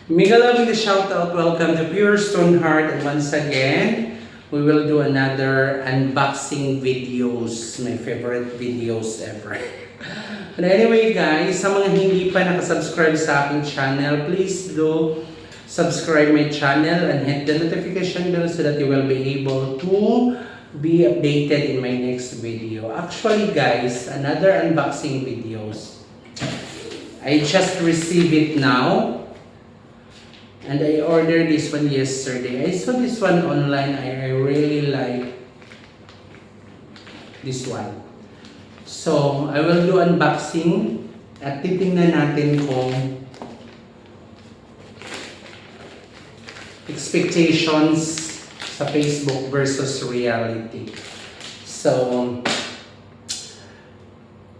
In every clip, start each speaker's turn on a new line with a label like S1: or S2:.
S1: Mega loving the shout out. Welcome to Pure Stone Heart. And once again, we will do another unboxing videos. My favorite videos ever. But anyway guys, sa mga hindi pa nakasubscribe sa aking channel, please do subscribe my channel and hit the notification bell so that you will be able to be updated in my next video. Actually guys, another unboxing videos. I just received it now. And I ordered this one yesterday. I saw this one online. I really like this one. So, I will do unboxing at titingnan natin kung expectations sa Facebook versus reality. So,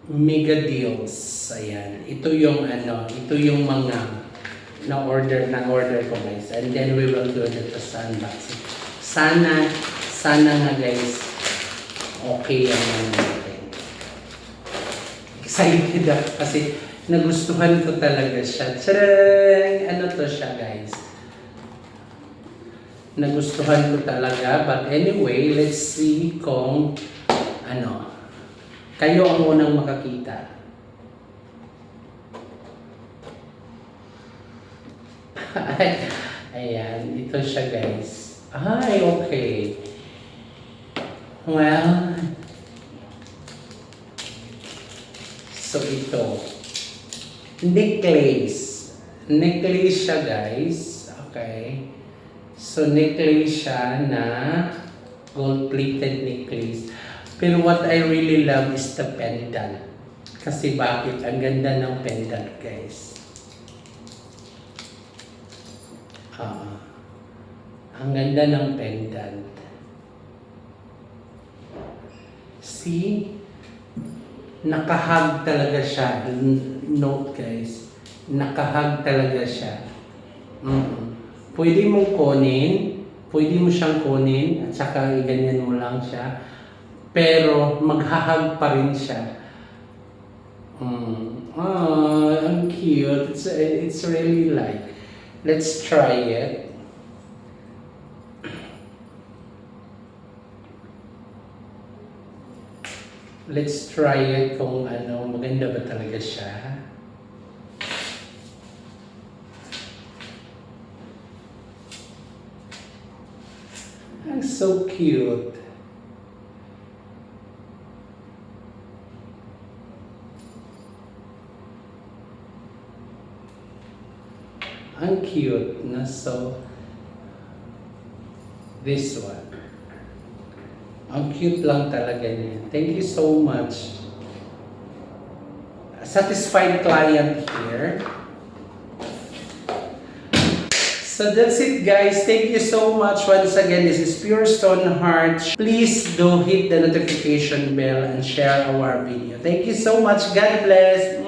S1: mega deals. Ayan. Ito yung mga na-order ko guys. And then we will do it sa unboxing. Sana nga guys, okay yan natin. Excited ako kasi nagustuhan ko talaga siya. Tcharam! Ano to siya guys? Nagustuhan ko talaga. But anyway, let's see kung kayo ang unang makakita. Ayan, ito siya guys. Ay, okay. Well, so ito. Necklace. Necklace siya guys. Okay. So necklace siya na gold-plated necklace. Pero what I really love is the pendant. Kasi bakit? Ang ganda ng pendant guys. Ang ganda ng pendant. See? Nakahag talaga siya. Note guys. Nakahag talaga siya. Pwede mong kunin. Pwede mo siyang kunin. At saka ganyan mo lang siya. Pero maghahag pa rin siya. Ang cute. It's really like. Let's try it. Let's try it kung maganda ba talaga siya. Ang so cute. Ang cute na so this one. Ang cute lang talaga niya. Thank you so much. Satisfied client here. So that's it guys. Thank you so much. Once again, this is Pure Stone Heart. Please do hit the notification bell and share our video. Thank you so much. God bless.